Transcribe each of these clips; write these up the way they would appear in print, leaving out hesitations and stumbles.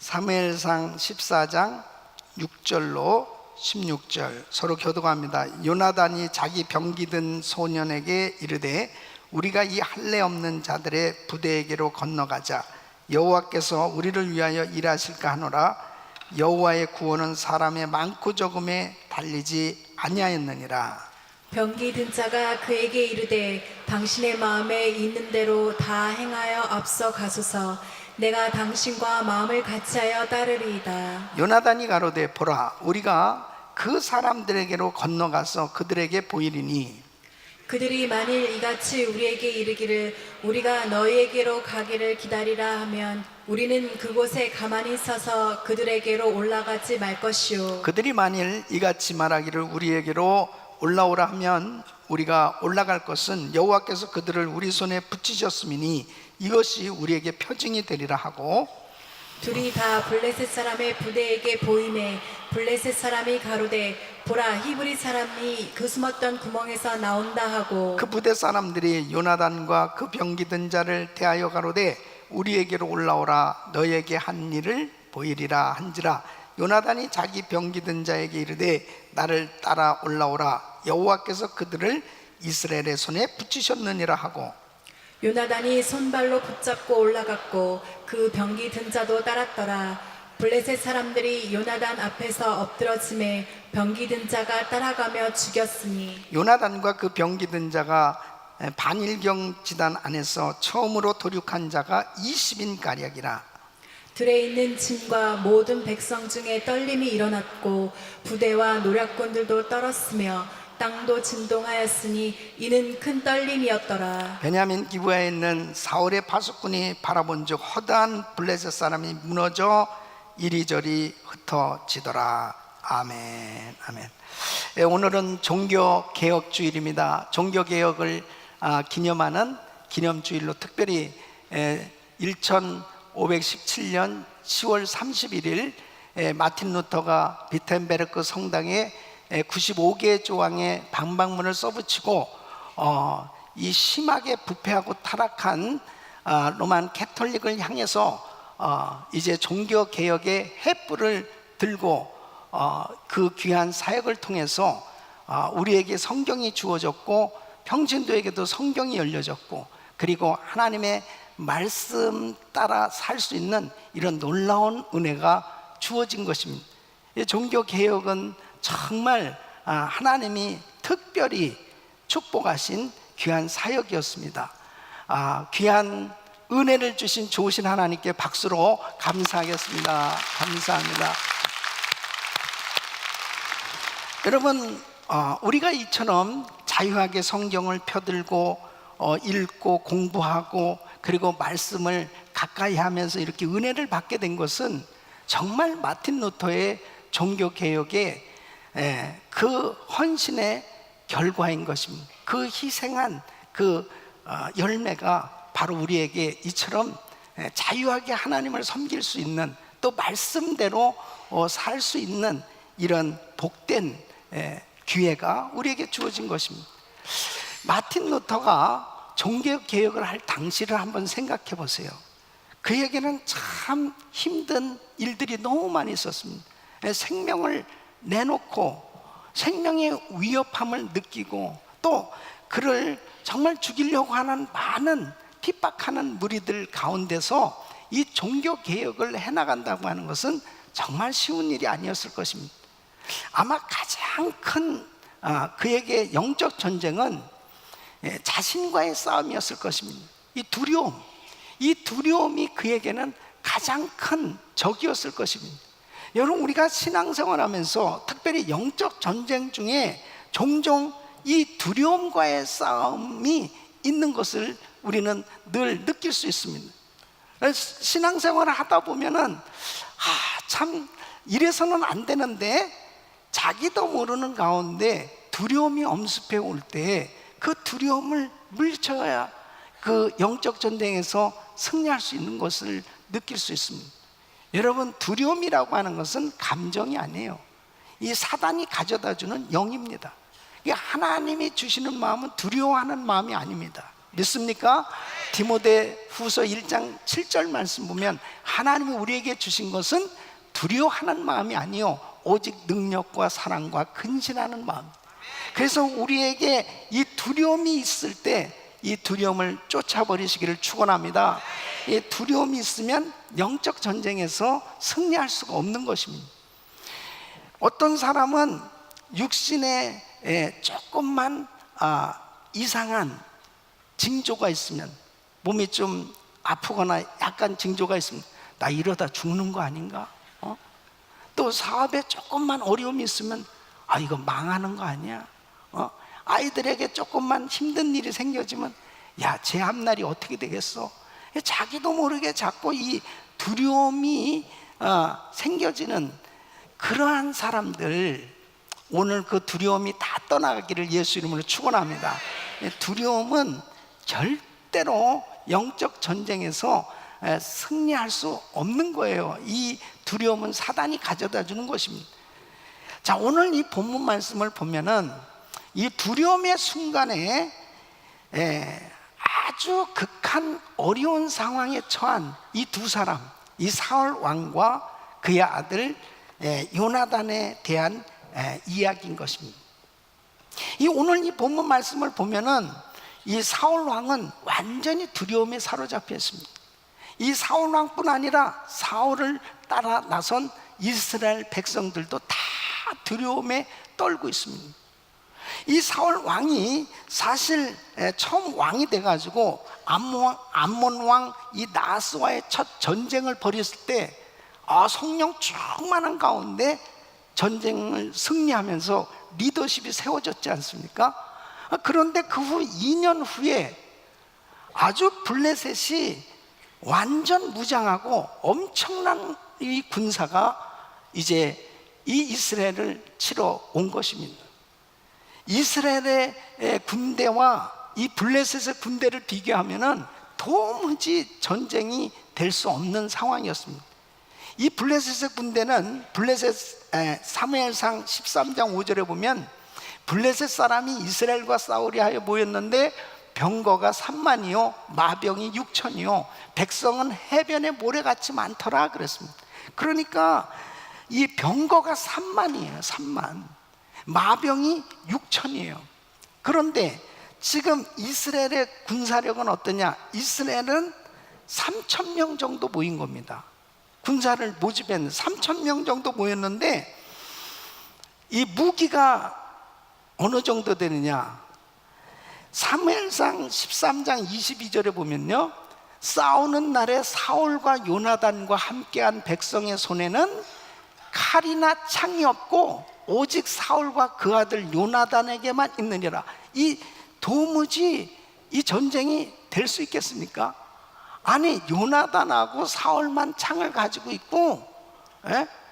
사무엘상 14장 6절로 16절 서로 교독합니다. 요나단이 자기 병기든 소년에게 이르되 우리가 이 할례 없는 자들의 부대에게로 건너가자. 여호와께서 우리를 위하여 일하실까 하노라. 여호와의 구원은 사람의 많고 적음에 달리지 아니하였느니라. 병기 든 자가 그에게 이르되 당신의 마음에 있는 대로 다 행하여 앞서 가소서. 내가 당신과 마음을 같이하여 따르리이다. 요나단이 가로되 보라, 우리가 그 사람들에게로 건너가서 그들에게 보이리니 그들이 만일 이같이 우리에게 이르기를 우리가 너희에게로 가기를 기다리라 하면 우리는 그곳에 가만히 서서 그들에게로 올라가지 말 것이요. 그들이 만일 이같이 말하기를 우리에게로 올라오라 하면 우리가 올라갈 것은 여호와께서 그들을 우리 손에 붙이셨음이니 이것이 우리에게 표징이 되리라 하고, 둘이 다 블레셋 사람의 부대에게 보이매 블레셋 사람이 가로되 보라, 히브리 사람이 그 숨었던 구멍에서 나온다 하고, 그 부대 사람들이 요나단과 그 병기 든 자를 대하여 가로되 우리에게로 올라오라, 너에게 한 일을 보이리라 한지라. 요나단이 자기 병기 든 자에게 이르되 나를 따라 올라오라, 여호와께서 그들을 이스라엘의 손에 붙이셨느니라 하고, 요나단이 손발로 붙잡고 올라갔고 그 병기 든 자도 따랐더라. 블레셋 사람들이 요나단 앞에서 엎드러짐에 병기 든 자가 따라가며 죽였으니 요나단과 그 병기 든 자가 반일경 지단 안에서 처음으로 도륙한 자가 20인 가량이라. 들에 있는 짐과 모든 백성 중에 떨림이 일어났고 부대와 노략군들도 떨었으며 땅도 진동하였으니 이는 큰 떨림이었더라. 베냐민 기브아에 있는 사울의 파수꾼이 바라본즉 허다한 블레셋 사람이 무너져 이리저리 흩어지더라. 아멘, 아멘. 오늘은 종교개혁주일입니다. 종교개혁을 기념하는 기념주일로 특별히 1517년 10월 31일 마틴 루터가 비텐베르크 성당에 95개의 조항의 방방문을 써붙이고 이 심하게 부패하고 타락한 로만 캐톨릭을 향해서 이제 종교개혁의 횃불을 들고 그 귀한 사역을 통해서 우리에게 성경이 주어졌고 평신도에게도 성경이 열려졌고, 그리고 하나님의 말씀 따라 살 수 있는 이런 놀라운 은혜가 주어진 것입니다. 이 종교개혁은 정말 하나님이 특별히 축복하신 귀한 사역이었습니다. 귀한 은혜를 주신 좋으신 하나님께 박수로 감사하겠습니다. 감사합니다. 여러분, 우리가 이처럼 자유하게 성경을 펴들고 읽고 공부하고 그리고 말씀을 가까이 하면서 이렇게 은혜를 받게 된 것은 정말 마틴 루터의 종교개혁의 그 헌신의 결과인 것입니다. 그 희생한 그 열매가 바로 우리에게 이처럼 자유하게 하나님을 섬길 수 있는, 또 말씀대로 살 수 있는 이런 복된 기회가 우리에게 주어진 것입니다. 마틴 루터가 종교개혁을 할 당시를 한번 생각해 보세요. 그에게는 참 힘든 일들이 너무 많이 있었습니다. 생명을 내놓고 생명의 위협함을 느끼고, 또 그를 정말 죽이려고 하는 많은 핍박하는 무리들 가운데서 이 종교개혁을 해나간다고 하는 것은 정말 쉬운 일이 아니었을 것입니다. 아마 가장 큰 그에게 영적 전쟁은 자신과의 싸움이었을 것입니다. 이 두려움이 그에게는 가장 큰 적이었을 것입니다. 여러분, 우리가 신앙생활하면서 특별히 영적 전쟁 중에 종종 이 두려움과의 싸움이 있는 것을 우리는 늘 느낄 수 있습니다. 신앙생활을 하다 보면은 참 이래서는 안 되는데 자기도 모르는 가운데 두려움이 엄습해 올 때 그 두려움을 물리쳐야 그 영적 전쟁에서 승리할 수 있는 것을 느낄 수 있습니다. 여러분, 두려움이라고 하는 것은 감정이 아니에요. 이 사단이 가져다 주는 영입니다. 하나님이 주시는 마음은 두려워하는 마음이 아닙니다. 믿습니까? 디모데 후서 1장 7절 말씀 보면 하나님이 우리에게 주신 것은 두려워하는 마음이 아니요 오직 능력과 사랑과 근신하는 마음. 그래서 우리에게 이 두려움이 있을 때 이 두려움을 쫓아버리시기를 축원합니다. 이 두려움이 있으면 영적 전쟁에서 승리할 수가 없는 것입니다. 어떤 사람은 육신에 조금만 이상한 징조가 있으면, 몸이 좀 아프거나 약간 징조가 있으면 나 이러다 죽는 거 아닌가? 또 사업에 조금만 어려움이 있으면 이거 망하는 거 아니야? 아이들에게 조금만 힘든 일이 생겨지면 제 앞날이 어떻게 되겠어? 자기도 모르게 자꾸 이 두려움이 생겨지는 그러한 사람들, 오늘 그 두려움이 다 떠나가기를 예수 이름으로 축원합니다. 두려움은 절대로 영적 전쟁에서 승리할 수 없는 거예요. 이 두려움은 사단이 가져다 주는 것입니다. 자, 오늘 이 본문 말씀을 보면은 이 두려움의 순간에 아주 극한 어려운 상황에 처한 이 두 사람, 이 사울 왕과 그의 아들 요나단에 대한 이야기인 것입니다. 이 오늘 이 본문 말씀을 보면은 이 사울 왕은 완전히 두려움에 사로잡혀 있습니다. 이 사울 왕뿐 아니라 사울을 따라 나선 이스라엘 백성들도 다 두려움에 떨고 있습니다. 이 사울 왕이 사실 처음 왕이 돼가지고 암몬 왕 이 나하스와의 첫 전쟁을 벌였을 때 성령 충만한 가운데 전쟁을 승리하면서 리더십이 세워졌지 않습니까? 그런데 그 후 2년 후에 아주 블레셋이 완전 무장하고 엄청난 이 군사가 이제 이 이스라엘을 치러 온 것입니다. 이스라엘의 군대와 이 블레셋의 군대를 비교하면은 도무지 전쟁이 될 수 없는 상황이었습니다. 이 블레셋의 군대는 사무엘상 13장 5절에 보면 블레셋 사람이 이스라엘과 싸우려 하여 모였는데 병거가 3만이요 마병이 6천이요 백성은 해변에 모래같이 많더라 그랬습니다. 그러니까 이 병거가 3만이에요. 3만. 마병이 6천이에요. 그런데 지금 이스라엘의 군사력은 어떠냐? 이스라엘은 3천 명 정도 모인 겁니다. 군사를 모집했는 3천 명 정도 모였는데 이 무기가 어느 정도 되느냐? 사무엘상 13장 22절에 보면요, 싸우는 날에 사울과 요나단과 함께한 백성의 손에는 칼이나 창이 없고 오직 사울과 그 아들 요나단에게만 있느니라. 이 도무지 이 전쟁이 될 수 있겠습니까? 아니, 요나단하고 사울만 창을 가지고 있고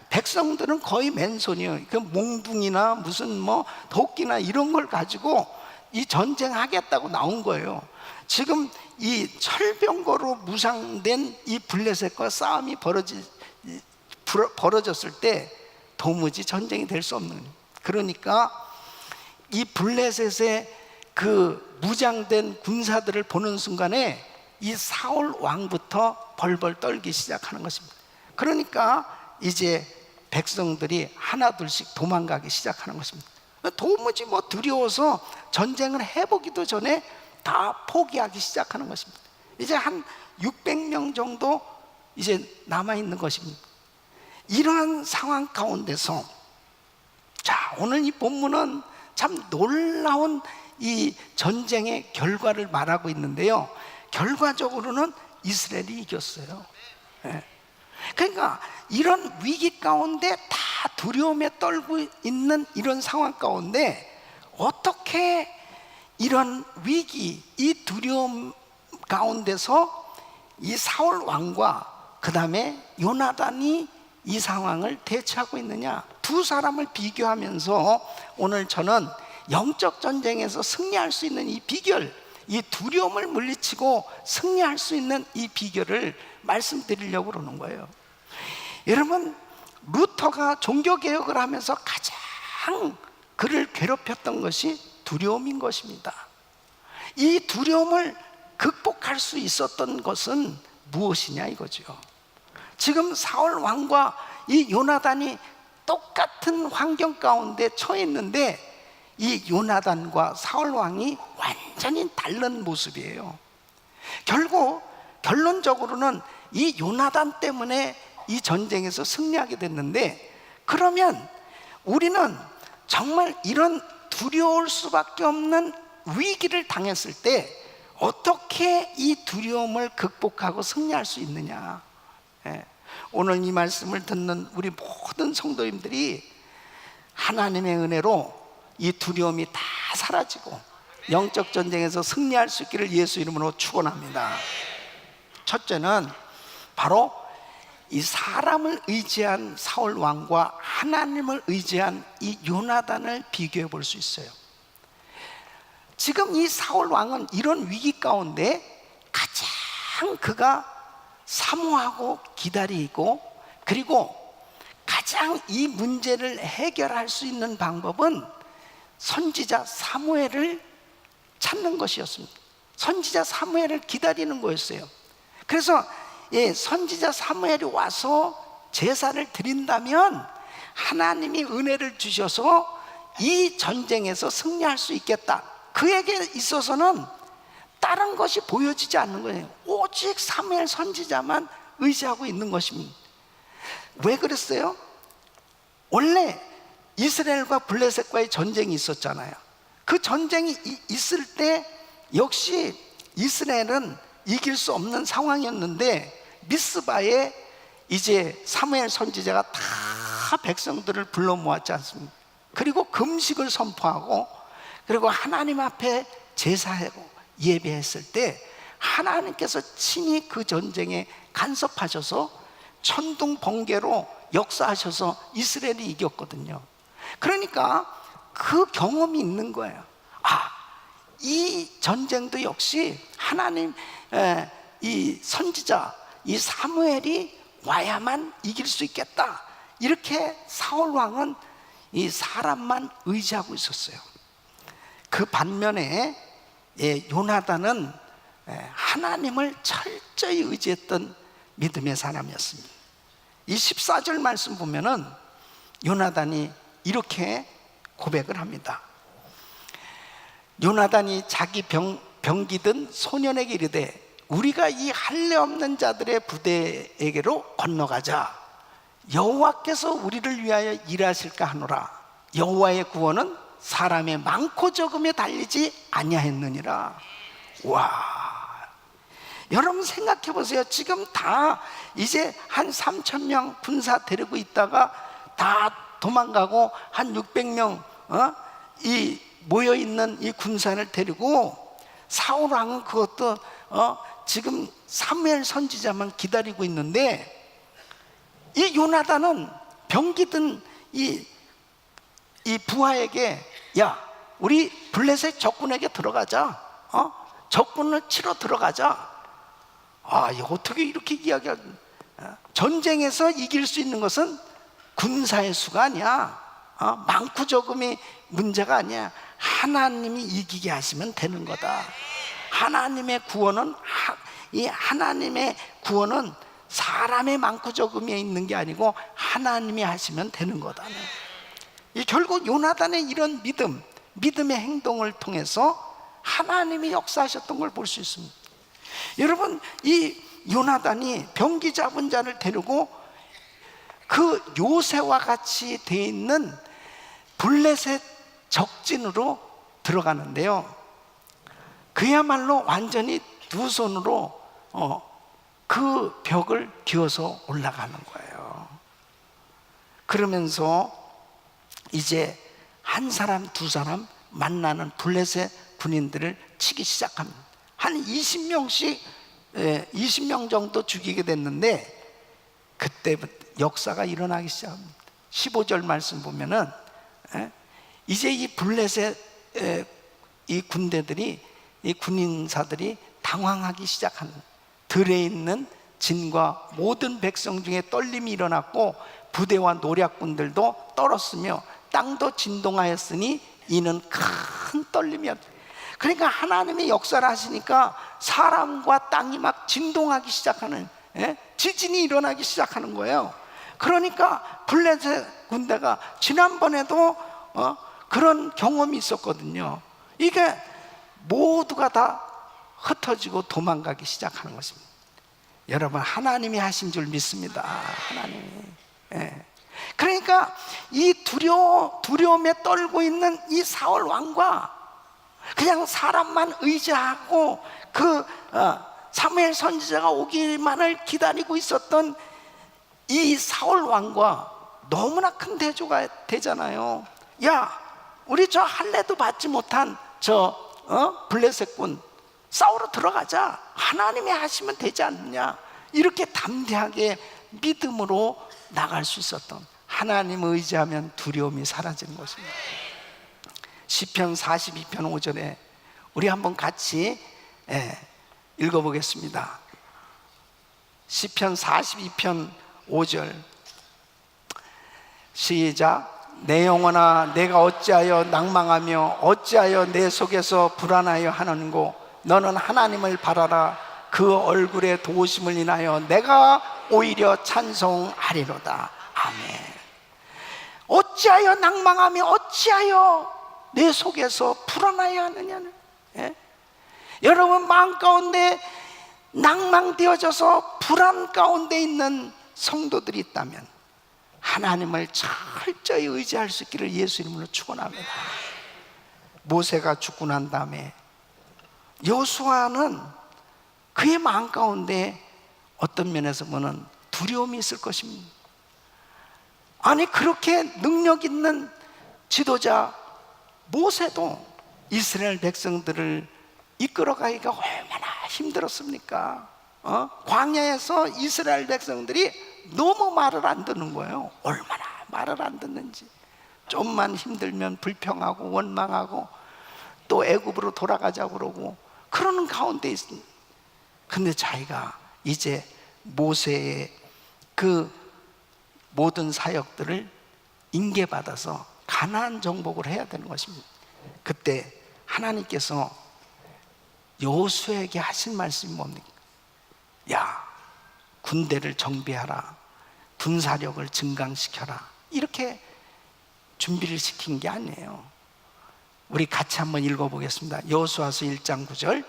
백성들은 거의 맨손이에요. 그 몽둥이나 무슨 도끼나 이런 걸 가지고 이 전쟁하겠다고 나온 거예요. 지금 이 철병거로 무장된 이 블레셋과 싸움이 벌어졌을 때 도무지 전쟁이 될 수 없는 거예요. 그러니까 이 블레셋의 그 무장된 군사들을 보는 순간에 이 사울 왕부터 벌벌 떨기 시작하는 것입니다. 그러니까 이제 백성들이 하나둘씩 도망가기 시작하는 것입니다. 도무지 두려워서 전쟁을 해보기도 전에 다 포기하기 시작하는 것입니다. 이제 한 600명 정도 이제 남아있는 것입니다. 이러한 상황 가운데서 오늘 이 본문은 참 놀라운 이 전쟁의 결과를 말하고 있는데요, 결과적으로는 이스라엘이 이겼어요. 그러니까 이런 위기 가운데 다 두려움에 떨고 있는 이런 상황 가운데 어떻게 이런 위기, 이 두려움 가운데서 이 사울 왕과 그 다음에 요나단이 이 상황을 대처하고 있느냐, 두 사람을 비교하면서 오늘 저는 영적 전쟁에서 승리할 수 있는 이 비결, 이 두려움을 물리치고 승리할 수 있는 이 비결을 말씀드리려고 그러는 거예요. 여러분, 루터가 종교개혁을 하면서 가장 그를 괴롭혔던 것이 두려움인 것입니다. 이 두려움을 극복할 수 있었던 것은 무엇이냐 이거죠. 지금 사울 왕과 이 요나단이 똑같은 환경 가운데 처했는데 이 요나단과 사울 왕이 완전히 다른 모습이에요. 결국 결론적으로는 이 요나단 때문에 이 전쟁에서 승리하게 됐는데, 그러면 우리는 정말 이런 두려울 수밖에 없는 위기를 당했을 때 어떻게 이 두려움을 극복하고 승리할 수 있느냐. 오늘 이 말씀을 듣는 우리 모든 성도님들이 하나님의 은혜로 이 두려움이 다 사라지고 영적 전쟁에서 승리할 수 있기를 예수 이름으로 축원합니다. 첫째는 바로 이 사람을 의지한 사울 왕과 하나님을 의지한 이 요나단을 비교해 볼 수 있어요. 지금 이 사울 왕은 이런 위기 가운데 가장 그가 사모하고 기다리고, 그리고 가장 이 문제를 해결할 수 있는 방법은 선지자 사무엘을 찾는 것이었습니다. 선지자 사무엘을 기다리는 거였어요. 그래서 선지자 사무엘이 와서 제사를 드린다면 하나님이 은혜를 주셔서 이 전쟁에서 승리할 수 있겠다. 그에게 있어서는 다른 것이 보여지지 않는 거예요. 오직 사무엘 선지자만 의지하고 있는 것입니다. 왜 그랬어요? 원래 이스라엘과 블레셋과의 전쟁이 있었잖아요. 그 전쟁이 있을 때 역시 이스라엘은 이길 수 없는 상황이었는데, 미스바에 이제 사무엘 선지자가 다 백성들을 불러 모았지 않습니까? 그리고 금식을 선포하고, 그리고 하나님 앞에 제사하고 예배했을 때 하나님께서 친히 그 전쟁에 간섭하셔서 천둥 번개로 역사하셔서 이스라엘이 이겼거든요. 그러니까 그 경험이 있는 거예요. 이 전쟁도 역시 하나님, 이 선지자, 이 사무엘이 와야만 이길 수 있겠다. 이렇게 사울 왕은 이 사람만 의지하고 있었어요. 그 반면에 요나단은 하나님을 철저히 의지했던 믿음의 사람이었습니다. 이 14절 말씀 보면은 요나단이 이렇게 고백을 합니다. 요나단이 자기 병기든 소년에게 이르되 우리가 이 할례 없는 자들의 부대에게로 건너가자. 여호와께서 우리를 위하여 일하실까 하노라. 여호와의 구원은 사람의 많고 적음에 달리지 아니하였느니라. 와, 여러분 생각해 보세요. 지금 다 이제 한 3,000명 군사 데리고 있다가 다 도망가고 한 600명 이 모여 있는 이 군사를 데리고 사울 왕은 그것도 지금 사무엘 선지자만 기다리고 있는데, 이 요나단은 병기든 이 부하에게 야, 우리 블레셋 적군에게 들어가자. 적군을 치러 들어가자. 이거 어떻게 이렇게 이야기하지? 전쟁에서 이길 수 있는 것은 군사의 수가 아니야. 많고 적음이 문제가 아니야. 하나님이 이기게 하시면 되는 거다. 하나님의 구원은 하나님의 구원은 사람의 많고 적음에 있는 게 아니고 하나님이 하시면 되는 거다. 결국 요나단의 이런 믿음의 행동을 통해서 하나님이 역사하셨던 걸 볼 수 있습니다. 여러분, 이 요나단이 병기 잡은 자를 데리고 그 요새와 같이 돼 있는 블레셋 적진으로 들어가는데요, 그야말로 완전히 두 손으로 그 벽을 기어서 올라가는 거예요. 그러면서 이제 한 사람 두 사람 만나는 블레셋 군인들을 치기 시작합니다. 한 20명씩 20명 정도 죽이게 됐는데, 그때부터 역사가 일어나기 시작합니다. 15절 말씀 보면은 이제 이 블레셋 이 군대들이, 이 군인사들이 당황하기 시작합니다. 들에 있는 진과 모든 백성 중에 떨림이 일어났고 부대와 노략군들도 떨었으며 땅도 진동하였으니 이는 큰 떨림이었다. 그러니까 하나님이 역사를 하시니까 사람과 땅이 막 진동하기 시작하는, 지진이 일어나기 시작하는 거예요. 그러니까 블레셋 군대가 지난번에도 그런 경험이 있었거든요. 이게 모두가 다 흩어지고 도망가기 시작하는 것입니다. 여러분, 하나님이 하신 줄 믿습니다. 하나님이. 그러니까 이 두려움에 떨고 있는 이 사울 왕과 그냥 사람만 의지하고 그 사무엘 선지자가 오기만을 기다리고 있었던 이 사울 왕과 너무나 큰 대조가 되잖아요. 야, 우리 저 할례도 받지 못한 저 블레셋군 싸우러 들어가자. 하나님이 하시면 되지 않느냐. 이렇게 담대하게 믿음으로 나갈 수 있었던, 하나님을 의지하면 두려움이 사라지는 것입니다. 시편 42편 5절에 우리 한번 같이 읽어보겠습니다. 시편 42편 5절 시작. 내 영혼아, 내가 어찌하여 낭망하며 어찌하여 내 속에서 불안하여 하는고, 너는 하나님을 바라라. 그 얼굴의 도우심을 인하여 내가 오히려 찬송하리로다. 아멘. 어찌하여 낭망하며 어찌하여 내 속에서 불안하여 하느냐는, 여러분 마음 가운데 낭망되어져서 불안 가운데 있는 성도들이 있다면 하나님을 철저히 의지할 수 있기를 예수 이름으로 축원합니다. 모세가 죽고 난 다음에 여호수아는 그의 마음 가운데 어떤 면에서 보면 두려움이 있을 것입니다. 아니, 그렇게 능력 있는 지도자 모세도 이스라엘 백성들을 이끌어가기가 얼마나 힘들었습니까? 광야에서 이스라엘 백성들이 너무 말을 안 듣는 거예요. 얼마나 말을 안 듣는지. 좀만 힘들면 불평하고 원망하고 또 애굽으로 돌아가자고 그러고 그러는 가운데 있습니다. 근데 자기가 이제 모세의 그 모든 사역들을 인계받아서 가나안 정복을 해야 되는 것입니다. 그때 하나님께서 여호수아에게 하신 말씀이 뭡니까? 야, 군대를 정비하라, 군사력을 증강시켜라, 이렇게 준비를 시킨 게 아니에요. 우리 같이 한번 읽어보겠습니다. 여호수아서 1장 9절.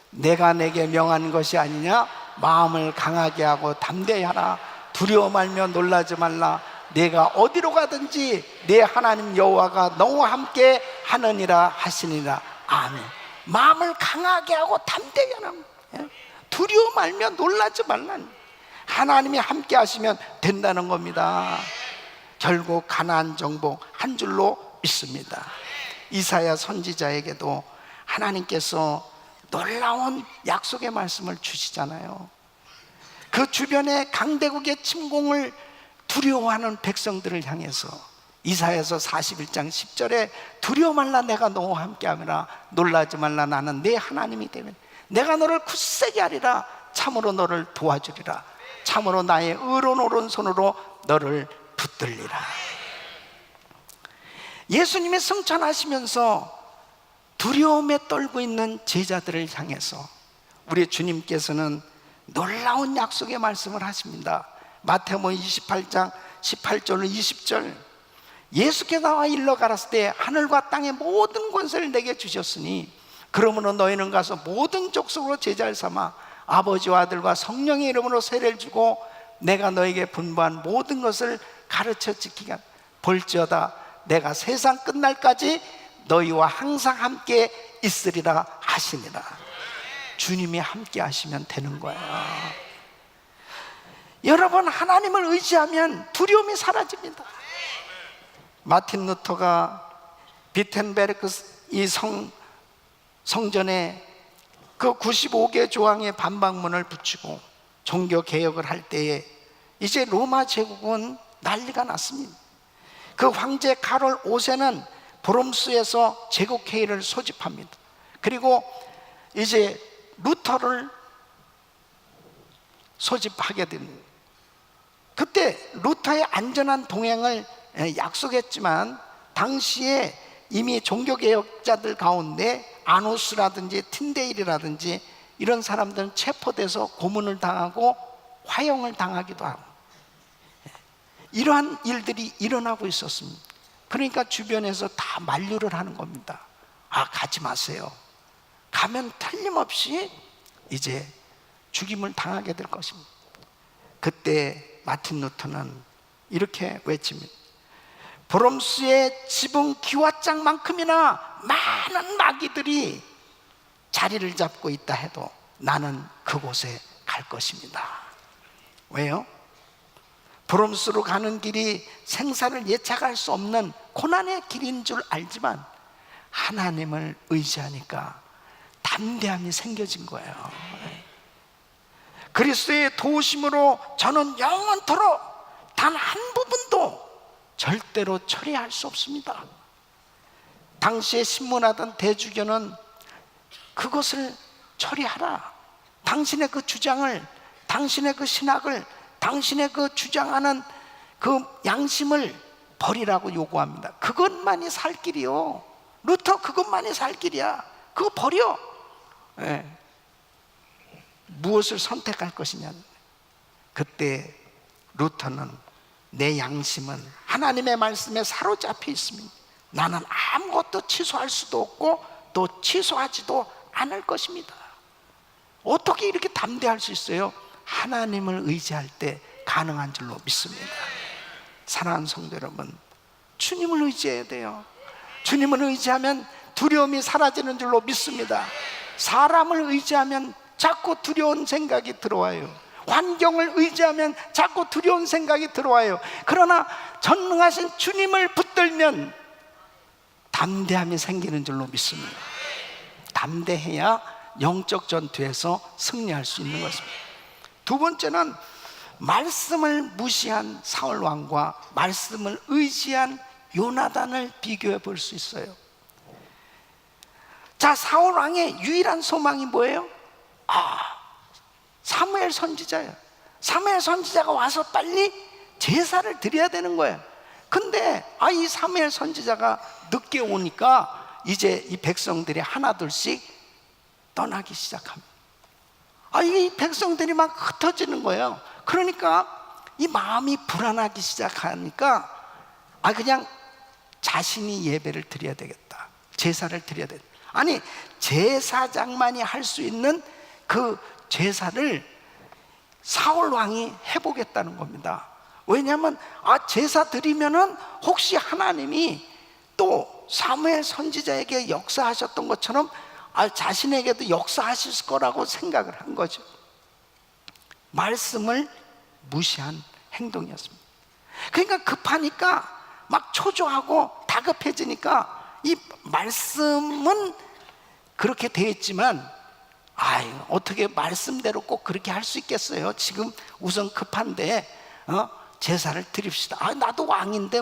내가 내게 명한 것이 아니냐? 마음을 강하게 하고 담대히 하라. 두려워 말며 놀라지 말라. 내가 어디로 가든지 내 하나님 여호와가 너와 함께 하느니라 하시니라. 아멘. 마음을 강하게 하고 담대히 하라. 두려워 말며 놀라지 말라. 하나님이 함께 하시면 된다는 겁니다. 결국 가나안 정복 한 줄로 믿습니다. 이사야 선지자에게도 하나님께서 놀라운 약속의 말씀을 주시잖아요. 그 주변에 강대국의 침공을 두려워하는 백성들을 향해서 이사야서 41장 10절에 두려워 말라, 내가 너와 함께하리라. 놀라지 말라, 나는 내 하나님이 되면 내가 너를 굳세게 하리라. 참으로 너를 도와주리라. 참으로 나의 의로운 오른손으로 너를 붙들리라. 예수님이 승천하시면서 두려움에 떨고 있는 제자들을 향해서 우리 주님께서는 놀라운 약속의 말씀을 하십니다. 마태복음 28장 18절 20절. 예수께서 나와 일러 가라사대 때 하늘과 땅의 모든 권세를 내게 주셨으니 그러므로 너희는 가서 모든 족속으로 제자를 삼아 아버지와 아들과 성령의 이름으로 세례를 주고 내가 너에게 분부한 모든 것을 가르쳐 지키게 하라. 볼지어다 내가 세상 끝날까지 너희와 항상 함께 있으리라 하시니라. 주님이 함께 하시면 되는 거예요. 여러분, 하나님을 의지하면 두려움이 사라집니다. 마틴 루터가 비텐베르크 이 성전에 그 95개 조항의 반박문을 붙이고 종교 개혁을 할 때에 이제 로마 제국은 난리가 났습니다. 그 황제 카롤 5세는 브롬스에서 제국회의를 소집합니다. 그리고 이제 루터를 소집하게 됩니다. 그때 루터의 안전한 동행을 약속했지만 당시에 이미 종교개혁자들 가운데 아노스라든지 틴데일이라든지 이런 사람들은 체포돼서 고문을 당하고 화형을 당하기도 하고, 이러한 일들이 일어나고 있었습니다. 그러니까 주변에서 다 만류를 하는 겁니다. 아, 가지 마세요. 가면 틀림없이 이제 죽임을 당하게 될 것입니다. 그때 마틴 루터는 이렇게 외칩니다. 브롬스의 지붕 기와장만큼이나 많은 마귀들이 자리를 잡고 있다 해도 나는 그곳에 갈 것입니다. 왜요? 브롬스로 가는 길이 생사를 예측할 수 없는 고난의 길인 줄 알지만 하나님을 의지하니까 담대함이 생겨진 거예요. 그리스도의 도우심으로 저는 영원토록 단 한 부분도 절대로 처리할 수 없습니다. 당시에 신문하던 대주교는 그것을 처리하라, 당신의 그 주장을, 당신의 그 신학을, 당신의 그 주장하는 그 양심을 버리라고 요구합니다. 그것만이 살 길이요. 루터 그것만이 살 길이야. 그거 버려. 네. 무엇을 선택할 것이냐. 그때 루터는 내 양심은 하나님의 말씀에 사로잡혀 있습니다. 나는 아무것도 취소할 수도 없고 또 취소하지도 않을 것입니다. 어떻게 이렇게 담대할 수 있어요? 하나님을 의지할 때 가능한 줄로 믿습니다. 사랑하는 성도 여러분, 주님을 의지해야 돼요. 주님을 의지하면 두려움이 사라지는 줄로 믿습니다. 사람을 의지하면 자꾸 두려운 생각이 들어와요. 환경을 의지하면 자꾸 두려운 생각이 들어와요. 그러나 전능하신 주님을 붙들면 담대함이 생기는 줄로 믿습니다. 담대해야 영적 전투에서 승리할 수 있는 것입니다. 두 번째는 말씀을 무시한 사울 왕과 말씀을 의지한 요나단을 비교해 볼 수 있어요. 자, 사울 왕의 유일한 소망이 뭐예요? 사무엘 선지자예요. 사무엘 선지자가 와서 빨리 제사를 드려야 되는 거예요. 근데 이 사무엘 선지자가 늦게 오니까 이제 이 백성들이 하나둘씩 떠나기 시작합니다. 이 백성들이 막 흩어지는 거예요. 그러니까 이 마음이 불안하기 시작하니까 그냥 자신이 예배를 드려야 되겠다, 제사를 드려야 되겠다. 아니, 제사장만이 할 수 있는 그 제사를 사울 왕이 해보겠다는 겁니다. 왜냐하면 제사 드리면은 혹시 하나님이 또 사무엘 선지자에게 역사하셨던 것처럼 자신에게도 역사하실 거라고 생각을 한 거죠. 말씀을 무시한 행동이었습니다. 그러니까 급하니까 막 초조하고 다급해지니까 이 말씀은 그렇게 되어 있지만 어떻게 말씀대로 꼭 그렇게 할 수 있겠어요? 지금 우선 급한데 제사를 드립시다. 나도 왕인데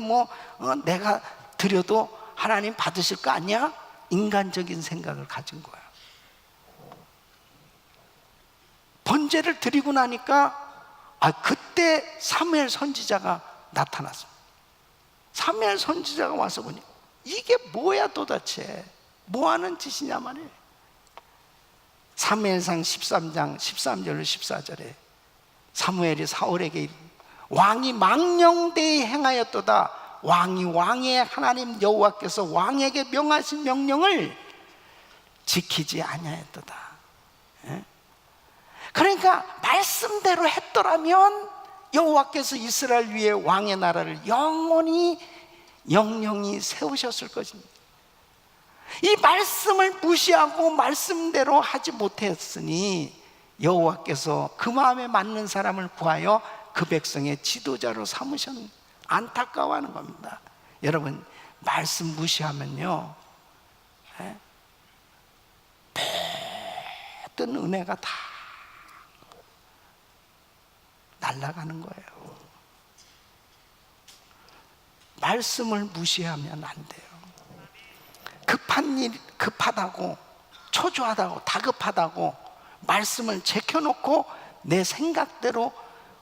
내가 드려도 하나님 받으실 거 아니야? 인간적인 생각을 가진 거야. 번제를 드리고 나니까 그때 사무엘 선지자가 나타났습니다. 사무엘 선지자가 와서 보니 이게 뭐야 도대체, 뭐하는 짓이냐 말이에요. 사무엘상 13장 13절 14절에 사무엘이 사울에게 이르되 왕이 망령되이 행하였도다. 왕이 왕의 하나님 여호와께서 왕에게 명하신 명령을 지키지 아니하였도다. 그러니까 말씀대로 했더라면 여호와께서 이스라엘 위에 왕의 나라를 영원히 세우셨을 것입니다. 이 말씀을 무시하고 말씀대로 하지 못했으니 여호와께서 그 마음에 맞는 사람을 구하여 그 백성의 지도자로 삼으셨는, 안타까워하는 겁니다. 여러분, 말씀 무시하면요 모든 은혜가 다 날아가는 거예요. 말씀을 무시하면 안 돼요. 급하다고, 초조하다고, 다급하다고 말씀을 제껴놓고 내 생각대로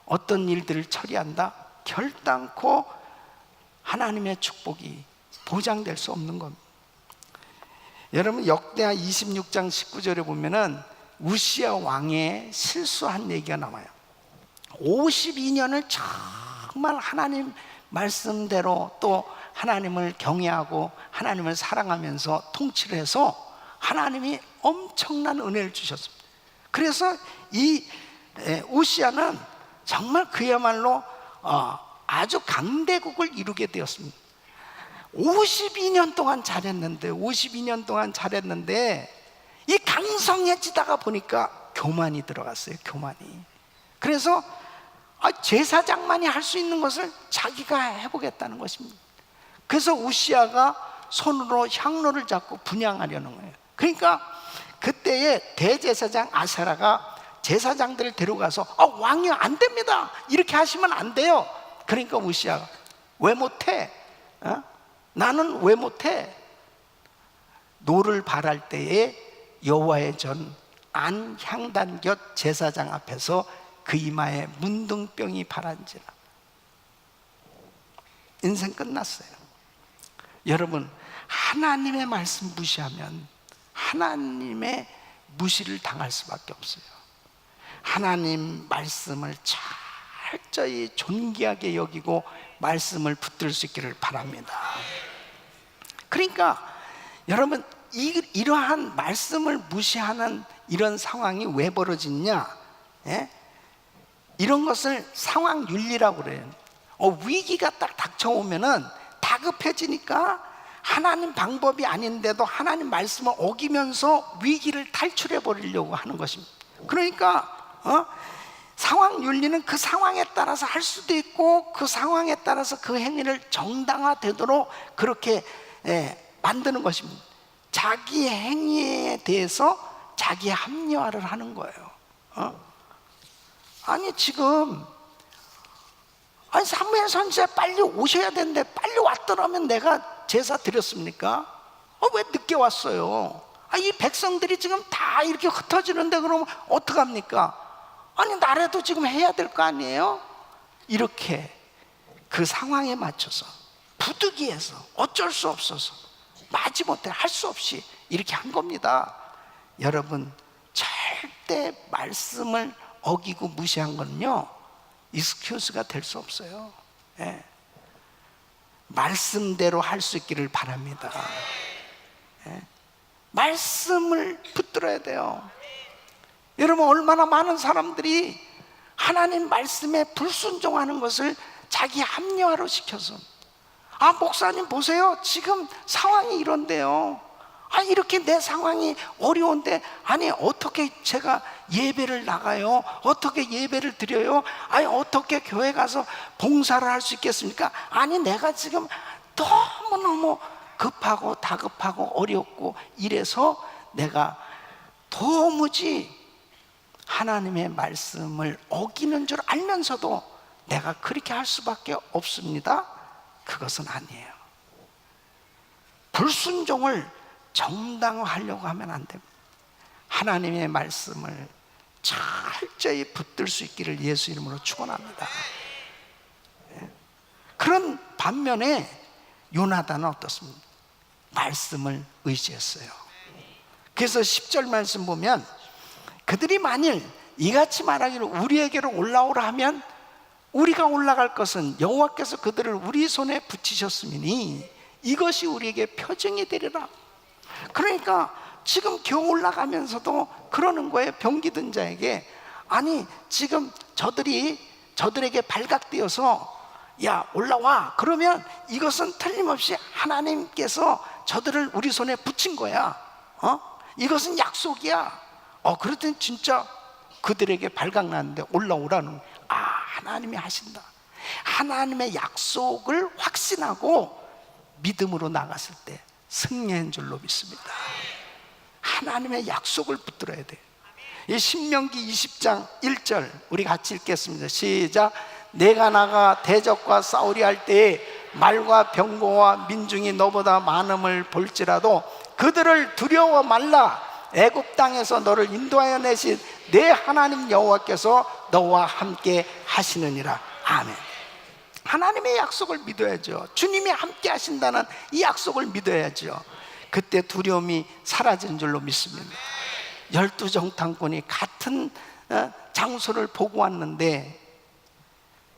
어떤 일들을 처리한다? 결단코 하나님의 축복이 보장될 수 없는 겁니다. 여러분, 역대하 26장 19절에 보면은 우시야 왕의 실수한 얘기가 나와요. 52년을 정말 하나님 말씀대로 또 하나님을 경외하고 하나님을 사랑하면서 통치를 해서 하나님이 엄청난 은혜를 주셨습니다. 그래서 이 우시야는 정말 그야말로 아주 강대국을 이루게 되었습니다. 52년 동안 잘했는데 이 강성해지다가 보니까 교만이 들어갔어요. 교만이. 그래서 제사장만이 할 수 있는 것을 자기가 해보겠다는 것입니다. 그래서 우시야가 손으로 향로를 잡고 분향하려는 거예요. 그러니까 그때의 대제사장 아사라가 제사장들을 데려가서 왕이 안 됩니다, 이렇게 하시면 안 돼요. 그러니까 우시야가 왜 못해? 나는 왜 못해? 노를 바랄 때에 여호와의 전 안 향단 곁 제사장 앞에서 그 이마에 문둥병이 발한지라. 인생 끝났어요. 여러분, 하나님의 말씀 무시하면 하나님의 무시를 당할 수밖에 없어요. 하나님 말씀을 철저히 존귀하게 여기고 말씀을 붙들 수 있기를 바랍니다. 그러니까 여러분, 이러한 말씀을 무시하는 이런 상황이 왜 벌어지냐? 이런 것을 상황 윤리라고 그래요. 위기가 딱 닥쳐오면은 다급해지니까 하나님 방법이 아닌데도 하나님 말씀을 어기면서 위기를 탈출해 버리려고 하는 것입니다. 그러니까 상황 윤리는 그 상황에 따라서 할 수도 있고 그 상황에 따라서 그 행위를 정당화되도록 그렇게 만드는 것입니다. 자기 행위에 대해서 자기 합리화를 하는 거예요. 아니 지금 사무엘 선지자 빨리 오셔야 되는데 빨리 왔더라면 내가 제사 드렸습니까? 왜 늦게 왔어요? 이 백성들이 지금 다 이렇게 흩어지는데 그러면 어떡합니까? 아니 나라도 지금 해야 될 거 아니에요? 이렇게 그 상황에 맞춰서 부득이해서 어쩔 수 없어서 마지못해 할 수 없이 이렇게 한 겁니다. 여러분, 절대 말씀을 어기고 무시한 거는요 익스큐즈가 될 수 없어요. 말씀대로 할 수 있기를 바랍니다. 말씀을 붙들어야 돼요. 여러분, 얼마나 많은 사람들이 하나님 말씀에 불순종하는 것을 자기 합리화로 시켜서 목사님 보세요, 지금 상황이 이런데요, 이렇게 내 상황이 어려운데 어떻게 제가 예배를 나가요? 어떻게 예배를 드려요? 어떻게 교회 가서 봉사를 할 수 있겠습니까? 내가 지금 너무너무 급하고 다급하고 어렵고 이래서 내가 도무지 하나님의 말씀을 어기는 줄 알면서도 내가 그렇게 할 수밖에 없습니다. 그것은 아니에요. 불순종을 정당화하려고 하면 안 됩니다. 하나님의 말씀을 철저히 붙들 수 있기를 예수 이름으로 축원합니다. 그런 반면에 요나단은 어떻습니까? 말씀을 의지했어요. 그래서 10절 말씀 보면 그들이 만일 이같이 말하기를 우리에게로 올라오라 하면 우리가 올라갈 것은 여호와께서 그들을 우리 손에 붙이셨음이니 이것이 우리에게 표징이 되리라. 그러니까 지금 겨우 올라가면서도 그러는 거예요. 병기든 자에게 지금 저들에게 발각되어서 야 올라와, 그러면 이것은 틀림없이 하나님께서 저들을 우리 손에 붙인 거야. 이것은 약속이야. 그랬더니 진짜 그들에게 발각났는데 올라오라는 거야. 하나님이 하신다. 하나님의 약속을 확신하고 믿음으로 나갔을 때 승리한 줄로 믿습니다. 하나님의 약속을 붙들어야 돼요. 이 신명기 20장 1절 우리 같이 읽겠습니다. 시작. 내가 나가 대적과 싸우리 할 때에 말과 병거와 민중이 너보다 많음을 볼지라도 그들을 두려워 말라. 애굽 땅에서 너를 인도하여 내신 내 하나님 여호와께서 너와 함께 하시느니라. 아멘. 하나님의 약속을 믿어야죠. 주님이 함께 하신다는 이 약속을 믿어야죠. 그때 두려움이 사라지는 줄로 믿습니다. 12 정탐꾼이 같은 장소를 보고 왔는데,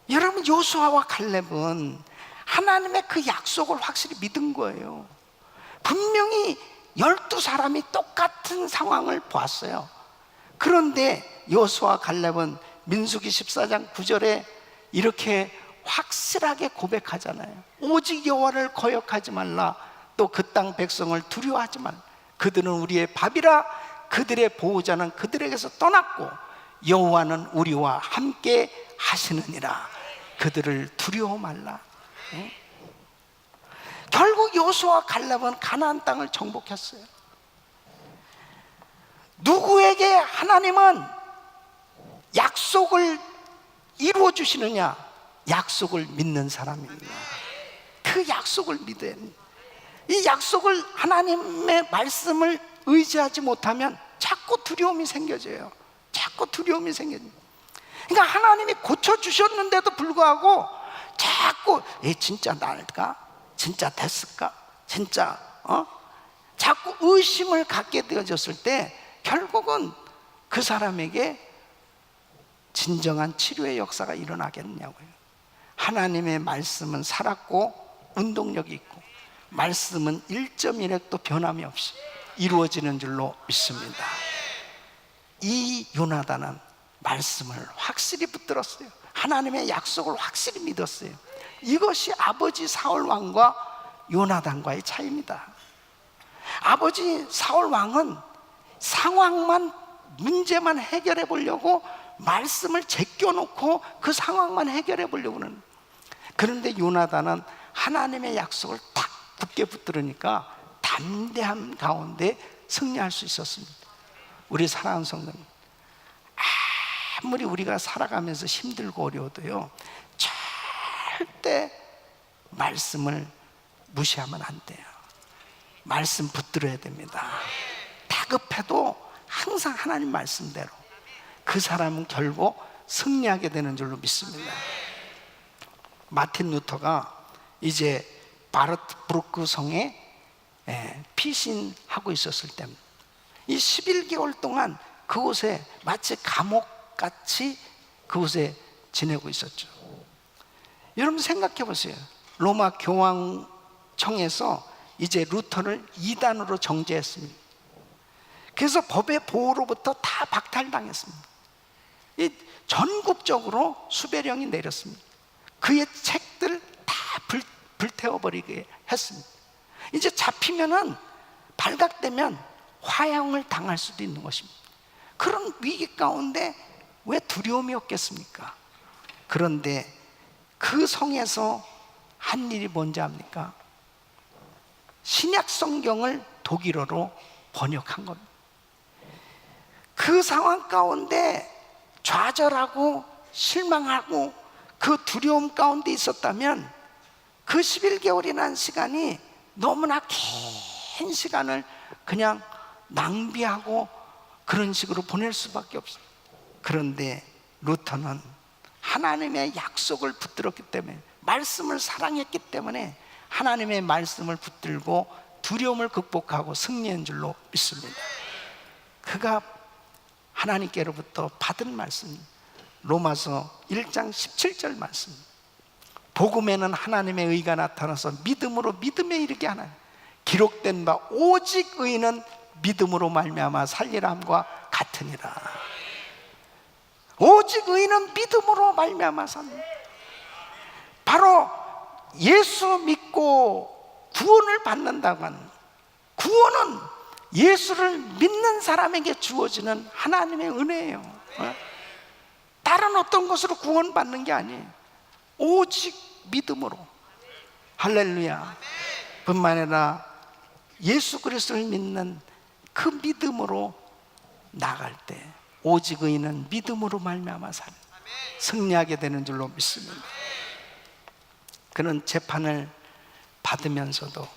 여러분 요수아와 갈렙은 하나님의 그 약속을 확실히 믿은 거예요. 분명히 12사람이 똑같은 상황을 보았어요. 그런데 요수아 갈렙은 민수기 14장 9절에 이렇게 확실하게 고백하잖아요. 오직 여호와를 거역하지 말라. 또 그 땅 백성을 두려워하지 말라. 그들은 우리의 밥이라. 그들의 보호자는 그들에게서 떠났고 여호와는 우리와 함께 하시느니라. 그들을 두려워 말라. 결국 여호수아와 갈렙은 가나안 땅을 정복했어요. 누구에게 하나님은 약속을 이루어 주시느냐? 약속을 믿는 사람입니다. 그 약속을 믿어야 합니다. 이 약속을, 하나님의 말씀을 의지하지 못하면 자꾸 두려움이 생겨져요. 자꾸 두려움이 생겨져요. 그러니까 하나님이 고쳐주셨는데도 불구하고 자꾸 진짜 나을까? 진짜 됐을까? 진짜 자꾸 의심을 갖게 되어졌을 때 결국은 그 사람에게 진정한 치료의 역사가 일어나겠냐고요. 하나님의 말씀은 살았고 운동력이 있고, 말씀은 1.1획도 변함이 없이 이루어지는 줄로 믿습니다. 이 요나단은 말씀을 확실히 붙들었어요. 하나님의 약속을 확실히 믿었어요. 이것이 아버지 사울 왕과 요나단과의 차이입니다. 아버지 사울 왕은 상황만, 문제만 해결해 보려고 말씀을 제껴놓고 그 상황만 해결해 보려고 하는. 그런데 요나단은 하나님의 약속을 딱 굳게 붙들으니까 담대함 가운데 승리할 수 있었습니다. 우리 사랑하는 성도님, 아무리 우리가 살아가면서 힘들고 어려워도요, 절대 말씀을 무시하면 안 돼요. 말씀 붙들어야 됩니다. 다급해도 항상 하나님 말씀대로, 그 사람은 결국 승리하게 되는 줄로 믿습니다. 마틴 루터가 이제 바르트브루크 성에 피신하고 있었을 때입니다. 이 11개월 동안 그곳에 마치 감옥같이 그곳에 지내고 있었죠. 여러분 생각해 보세요. 로마 교황청에서 이제 루터를 이단으로 정죄했습니다. 그래서 법의 보호로부터 다 박탈당했습니다. 전국적으로 수배령이 내렸습니다. 그의 책들 다 불태워버리게 했습니다. 이제 잡히면은, 발각되면 화형을 당할 수도 있는 것입니다. 그런 위기 가운데 왜 두려움이 없겠습니까? 그런데 그 성에서 한 일이 뭔지 압니까? 신약 성경을 독일어로 번역한 겁니다. 그 상황 가운데 좌절하고 실망하고 그 두려움 가운데 있었다면 그 11개월이라는 시간이 너무나 긴 시간을 그냥 낭비하고 그런 식으로 보낼 수밖에 없어요. 그런데 루터는 하나님의 약속을 붙들었기 때문에, 말씀을 사랑했기 때문에 하나님의 말씀을 붙들고 두려움을 극복하고 승리한 줄로 믿습니다. 그가 하나님께로부터 받은 말씀, 로마서 1장 17절 말씀, 복음에는 하나님의 의가 나타나서 믿음으로 믿음에 이르게 하나니 기록된 바 오직 의는 믿음으로 말미암아 살리람과 같으니라. 오직 의는 믿음으로 말미암아 살리라. 바로 예수 믿고 구원을 받는다고 하는, 구원은 예수를 믿는 사람에게 주어지는 하나님의 은혜예요. 다른 어떤 것으로 구원받는 게 아니에요. 오직 믿음으로. 할렐루야. 뿐만 아니라 예수 그리스도를 믿는 그 믿음으로 나갈 때 오직 의인은 믿음으로 말미암아 승리하게 되는 줄로 믿습니다. 그는 재판을 받으면서도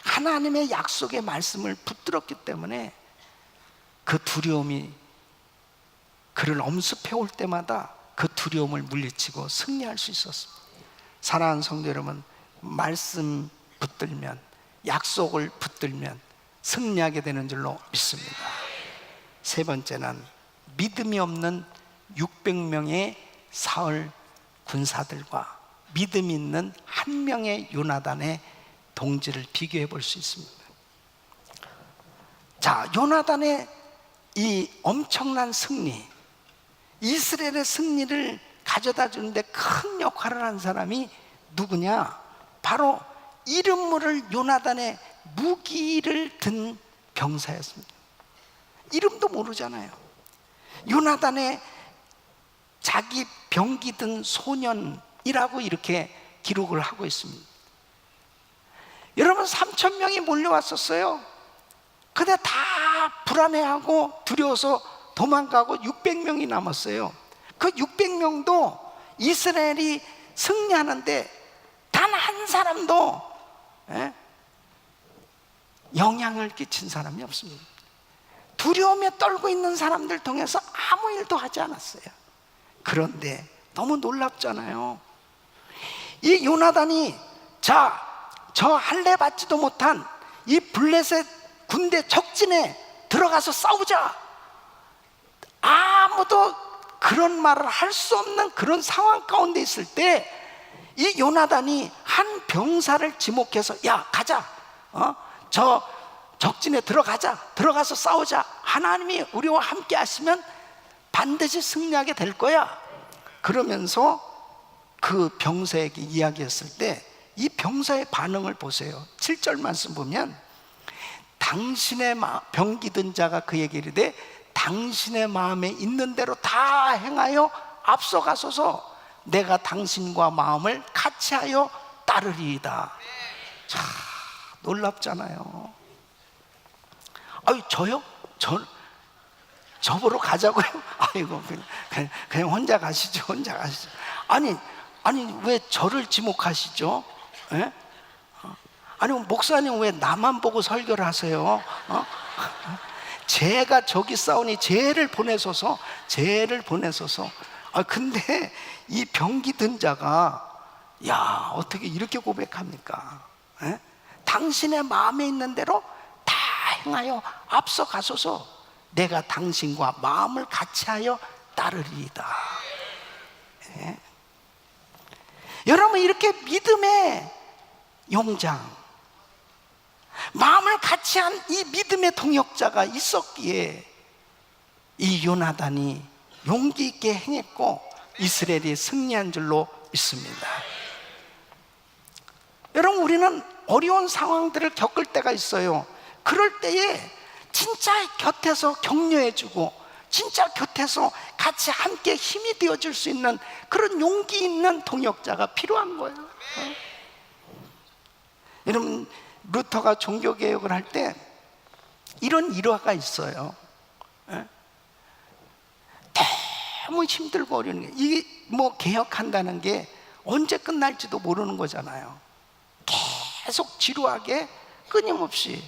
하나님의 약속의 말씀을 붙들었기 때문에 그 두려움이 그를 엄습해 올 때마다 그 두려움을 물리치고 승리할 수 있었습니다. 사랑하는 성도 여러분, 말씀 붙들면, 약속을 붙들면 승리하게 되는 줄로 믿습니다. 세 번째는 믿음이 없는 600명의 사울 군사들과 믿음 있는 한 명의 요나단의 동지를 비교해 볼 수 있습니다. 자, 요나단의 이 엄청난 승리, 이스라엘의 승리를 가져다 주는데 큰 역할을 한 사람이 누구냐? 바로 이름 모를 요나단의 무기를 든 병사였습니다. 이름도 모르잖아요. 요나단의 자기 병기 든 소년이라고 이렇게 기록을 하고 있습니다. 여러분, 3,000명이 몰려왔었어요. 근데 다 불안해하고 두려워서 도망가고 600명이 남았어요. 그 600명도 이스라엘이 승리하는데 단 한 사람도 영향을 끼친 사람이 없습니다. 두려움에 떨고 있는 사람들 통해서 아무 일도 하지 않았어요. 그런데 너무 놀랍잖아요. 이 요나단이 저 할례 받지도 못한 이 블레셋 군대 적진에 들어가서 싸우자, 아무도 그런 말을 할 수 없는 그런 상황 가운데 있을 때 이 요나단이 한 병사를 지목해서 야, 가자, 저 적진에 들어가서 싸우자, 하나님이 우리와 함께 하시면 반드시 승리하게 될 거야. 그러면서 그 병사에게 이야기했을 때 이 병사의 반응을 보세요. 7절 말씀 보면 당신의 병기 든 자가 그에게 이르되 당신의 마음에 있는 대로 다 행하여 앞서가소서 내가 당신과 마음을 같이하여 따르리이다. 자, 놀랍잖아요. 아유, 저요? 저보러 가자고요? 아이고, 그냥 혼자 가시죠. 혼자 가시죠. 아니 왜 저를 지목하시죠? 예? 아니, 목사님 왜 나만 보고 설교를 하세요? 제가 저기 싸우니 쟤를 보내소서. 근데 이 병기 든 자가 야, 어떻게 이렇게 고백합니까? 에? 당신의 마음에 있는 대로 다 행하여 앞서 가소서 내가 당신과 마음을 같이하여 따르리이다. 에? 여러분, 이렇게 믿음의 용장, 마음을 같이한 이 믿음의 동역자가 있었기에 이 요나단이 용기 있게 행했고 이스라엘이 승리한 줄로 믿습니다. 여러분, 우리는 어려운 상황들을 겪을 때가 있어요. 그럴 때에 진짜 곁에서 격려해주고 진짜 곁에서 같이 함께 힘이 되어줄 수 있는 그런 용기 있는 동역자가 필요한 거예요. 여러분, 루터가 종교개혁을 할 때 이런 일화가 있어요. 너무 힘들고 어려운 게, 이게 뭐 개혁한다는 게 언제 끝날지도 모르는 거잖아요. 계속 지루하게 끊임없이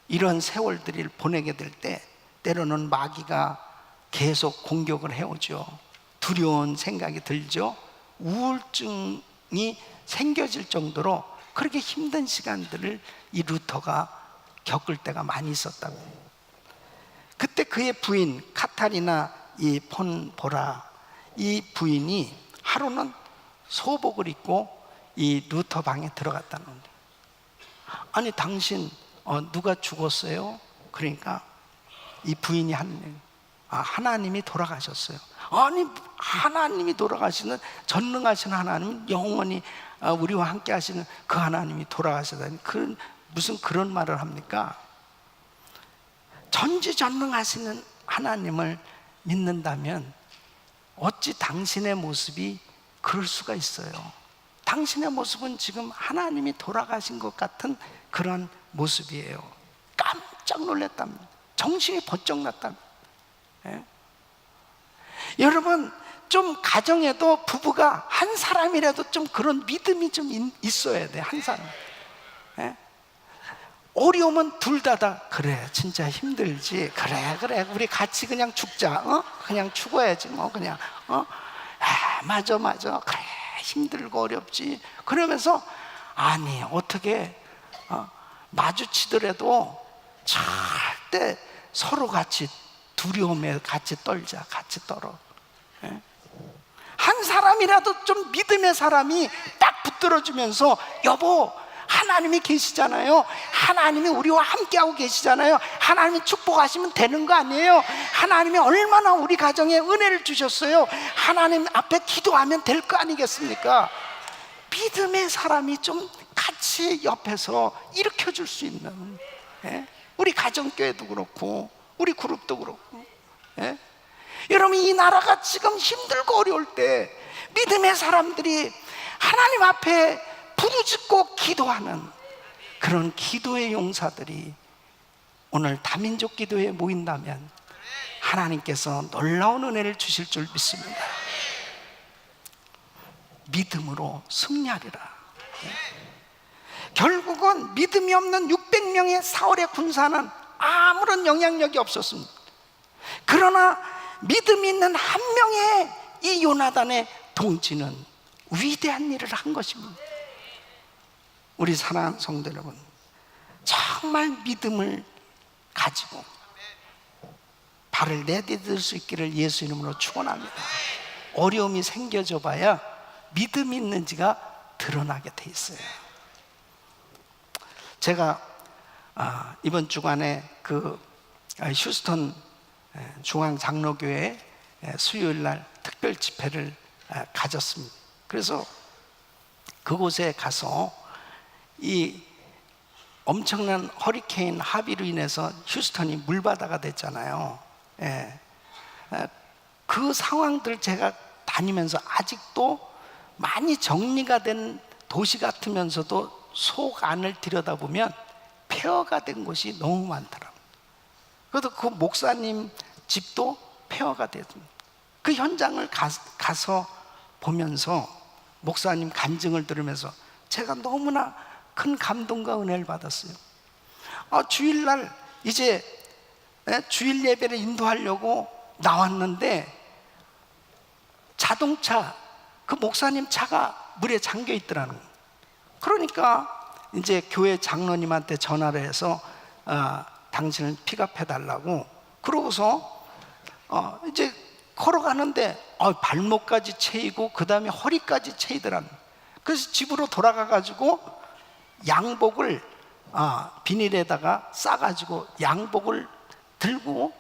이런 세월들을 보내게 될 때 때로는 마귀가 계속 공격을 해오죠. 두려운 생각이 들죠. 우울증이 생겨질 정도로 그렇게 힘든 시간들을 이 루터가 겪을 때가 많이 있었다고. 그때 그의 부인 카타리나 이 폰보라, 이 부인이 하루는 소복을 입고 이 루터 방에 들어갔다는 거예요. 아니, 당신 누가 죽었어요? 그러니까 이 부인이 하나님이 돌아가셨어요. 아니, 하나님이 돌아가시는, 전능하신 하나님, 영원히 우리와 함께 하시는 그 하나님이 돌아가시다니, 무슨 그런 말을 합니까? 전지전능하시는 하나님을 믿는다면 어찌 당신의 모습이 그럴 수가 있어요? 당신의 모습은 지금 하나님이 돌아가신 것 같은 그런 모습이에요. 깜짝 놀랐답니다. 정신이 번쩍 났답니다. 예? 여러분, 좀 가정에도 부부가 한 사람이라도 좀 그런 믿음이 좀 있어야 돼. 한 사람. 예? 어려우면 둘 다 그래, 진짜 힘들지, 그래 우리 같이 그냥 죽자, 그냥 죽어야지 뭐, 그냥 맞아 그래, 힘들고 어렵지. 그러면서 아니, 어떻게 마주치더라도 절대 서로 같이 두려움에 같이 떨자, 같이 떨어. 예? 한 사람이라도 좀 믿음의 사람이 딱 붙들어주면서, 여보, 하나님이 계시잖아요. 하나님이 우리와 함께하고 계시잖아요. 하나님이 축복하시면 되는 거 아니에요? 하나님이 얼마나 우리 가정에 은혜를 주셨어요. 하나님 앞에 기도하면 될 거 아니겠습니까? 믿음의 사람이 좀 같이 옆에서 일으켜 줄 수 있는, 예? 우리 가정교회도 그렇고 우리 그룹도 그렇고, 예? 여러분, 이 나라가 지금 힘들고 어려울 때 믿음의 사람들이 하나님 앞에 부르짖고 기도하는 그런 기도의 용사들이 오늘 다민족 기도회에 모인다면 하나님께서 놀라운 은혜를 주실 줄 믿습니다. 믿음으로 승리하리라. 결국은 믿음이 없는 600명의 사울의 군사는 아무런 영향력이 없었습니다. 그러나 믿음이 있는 한 명의 이 요나단의 동지는 위대한 일을 한 것입니다. 우리 사랑하는 성도 여러분, 정말 믿음을 가지고 발을 내디딜 수 있기를 예수 이름으로 축원합니다. 어려움이 생겨져 봐야 믿음이 있는지가 드러나게 돼 있어요. 제가 이번 주간에 그 휴스턴 중앙장로교회 수요일 날 특별 집회를 가졌습니다. 그래서 그곳에 가서 이 엄청난 허리케인 하비로 인해서 휴스턴이 물바다가 됐잖아요. 그 상황들 제가 다니면서 아직도 많이 정리가 된 도시 같으면서도 속 안을 들여다보면 폐허가 된 곳이 너무 많더라고요. 그래도 그 목사님 집도 폐허가 됐습니다. 그 현장을 가서 보면서 목사님 간증을 들으면서 제가 너무나 큰 감동과 은혜를 받았어요. 주일날 이제 주일 예배를 인도하려고 나왔는데 자동차, 그 목사님 차가 물에 잠겨 있더라는 거예요. 그러니까 이제 교회 장로님한테 전화를 해서 당신을 픽업해 달라고, 그러고서 이제 걸어가는데 발목까지 채이고 그 다음에 허리까지 채이더라는 거예요. 그래서 집으로 돌아가가지고 양복을 비닐에다가 싸가지고 양복을 들고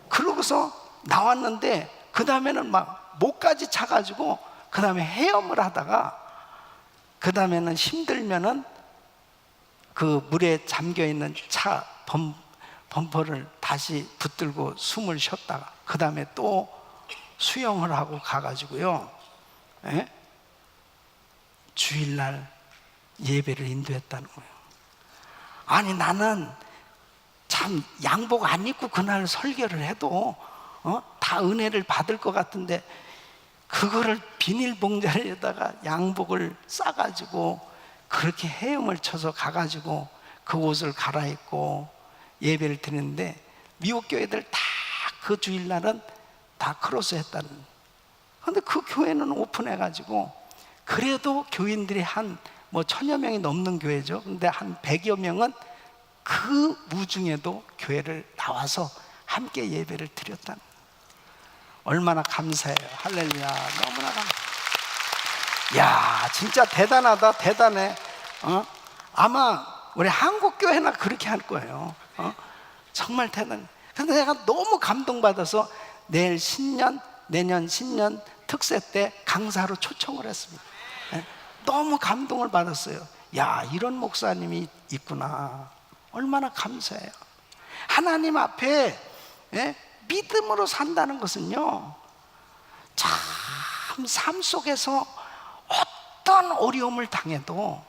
그러고서 나왔는데, 그 다음에는 막 목까지 차가지고 그 다음에 헤엄을 하다가, 그 다음에는 힘들면은 그 물에 잠겨있는 차 범퍼를 다시 붙들고 숨을 쉬었다가 그 다음에 또 수영을 하고 가가지고요, 주일날 예배를 인도했다는 거예요. 아니, 나는 참 양복 안 입고 그날 설교를 해도 다 은혜를 받을 것 같은데, 그거를 비닐봉지에다가 양복을 싸가지고 그렇게 헤엄을 쳐서 가가지고 그 옷을 갈아입고 예배를 드리는데, 미국 교회들 다 그 주일날은 다 크로스 했다는 거예요. 근데 그 교회는 오픈해가지고, 그래도 교인들이 한 1000여 명이 넘는 교회죠. 근데 한 100여 명은 그 무중에도 교회를 나와서 함께 예배를 드렸다는 거예요. 얼마나 감사해요. 할렐루야. 너무나 감사해요. 야, 진짜 대단하다. 대단해. 아마 우리 한국 교회나 그렇게 할 거예요. 정말 대단해. 근데 내가 너무 감동받아서 내년 신년 특세 때 강사로 초청을 했습니다. 너무 감동을 받았어요. 야, 이런 목사님이 있구나. 얼마나 감사해요. 하나님 앞에 믿음으로 산다는 것은요, 참 삶 속에서 어떤 어려움을 당해도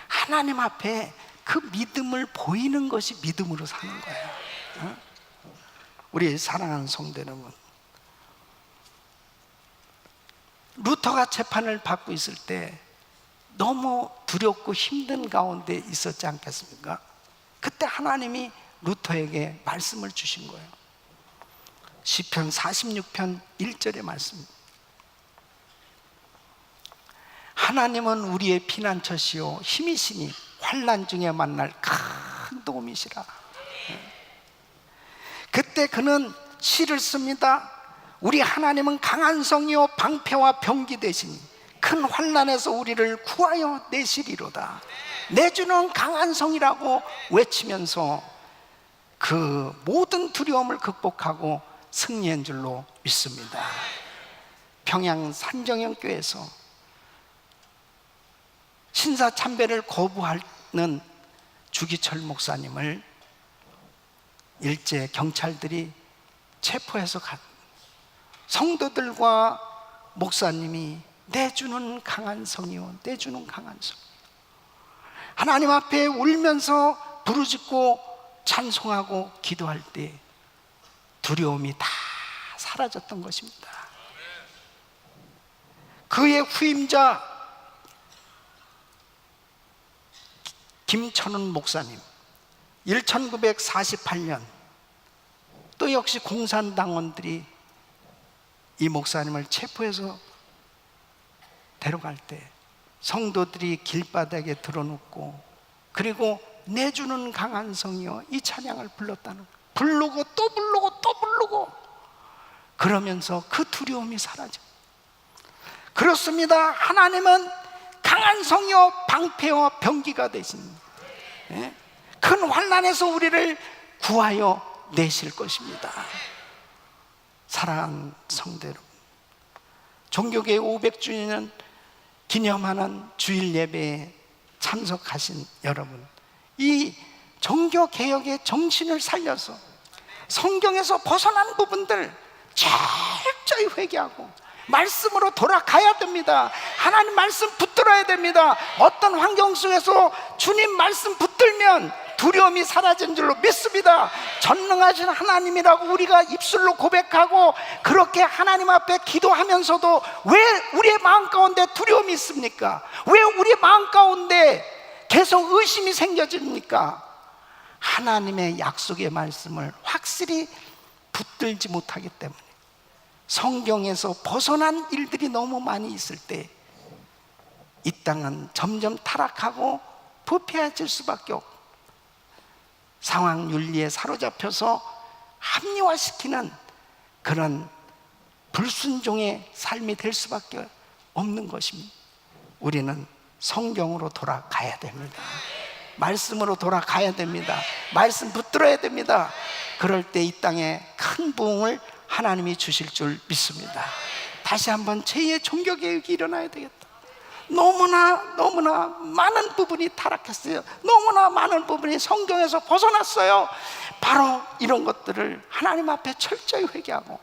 하나님 앞에 그 믿음을 보이는 것이 믿음으로 사는 거예요. 우리 사랑하는 성도 여러분, 루터가 재판을 받고 있을 때 너무 두렵고 힘든 가운데 있었지 않겠습니까? 그때 하나님이 루터에게 말씀을 주신 거예요. 시편 46편 1절의 말씀. 하나님은 우리의 피난처시요 힘이시니 환난 중에 만날 큰 도움이시라. 그때 그는 시를 씁니다. 우리 하나님은 강한 성이요 방패와 병기 되시니 큰 환난에서 우리를 구하여 내시리로다. 내주는 강한 성이라고 외치면서 그 모든 두려움을 극복하고 승리한 줄로 믿습니다. 평양 산정형교회에서 신사참배를 거부하는 주기철 목사님을 일제 경찰들이 체포해서 성도들과 목사님이 내주는 강한 성이요, 내주는 강한 성. 하나님 앞에 울면서 부르짖고 찬송하고 기도할 때 두려움이 다 사라졌던 것입니다. 그의 후임자 김천훈 목사님, 1948년 또 역시 공산당원들이 이 목사님을 체포해서 데려갈 때 성도들이 길바닥에 들어눕고 그리고 내주는 강한 성이여 이 찬양을 불렀다는, 부르고 또 부르고 또 부르고 그러면서 그 두려움이 사라져. 그렇습니다. 하나님은 강한 성이여 방패와 병기가 되신, 큰 환난에서 우리를 구하여 내실 것입니다. 사랑하는 성도 여러분, 종교개혁 500주년 기념하는 주일 예배에 참석하신 여러분, 이 종교개혁의 정신을 살려서 성경에서 벗어난 부분들 철저히 회개하고 말씀으로 돌아가야 됩니다. 하나님 말씀 붙들어야 됩니다. 어떤 환경 속에서 주님 말씀 붙들면 두려움이 사라진 줄로 믿습니다. 전능하신 하나님이라고 우리가 입술로 고백하고 그렇게 하나님 앞에 기도하면서도 왜 우리의 마음 가운데 두려움이 있습니까? 왜 우리의 마음 가운데 계속 의심이 생겨집니까? 하나님의 약속의 말씀을 확실히 붙들지 못하기 때문에, 성경에서 벗어난 일들이 너무 많이 있을 때 이 땅은 점점 타락하고 부패해질 수밖에 없고 상황 윤리에 사로잡혀서 합리화시키는 그런 불순종의 삶이 될 수밖에 없는 것입니다. 우리는 성경으로 돌아가야 됩니다. 말씀으로 돌아가야 됩니다. 말씀 붙들어야 됩니다. 그럴 때 이 땅에 큰 부흥을 하나님이 주실 줄 믿습니다. 다시 한번 제2의 종교개혁이 일어나야 되겠다. 너무나 많은 부분이 타락했어요. 너무나 많은 부분이 성경에서 벗어났어요. 바로 이런 것들을 하나님 앞에 철저히 회개하고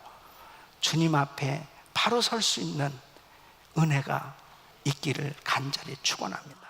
주님 앞에 바로 설 수 있는 은혜가 있기를 간절히 축원합니다.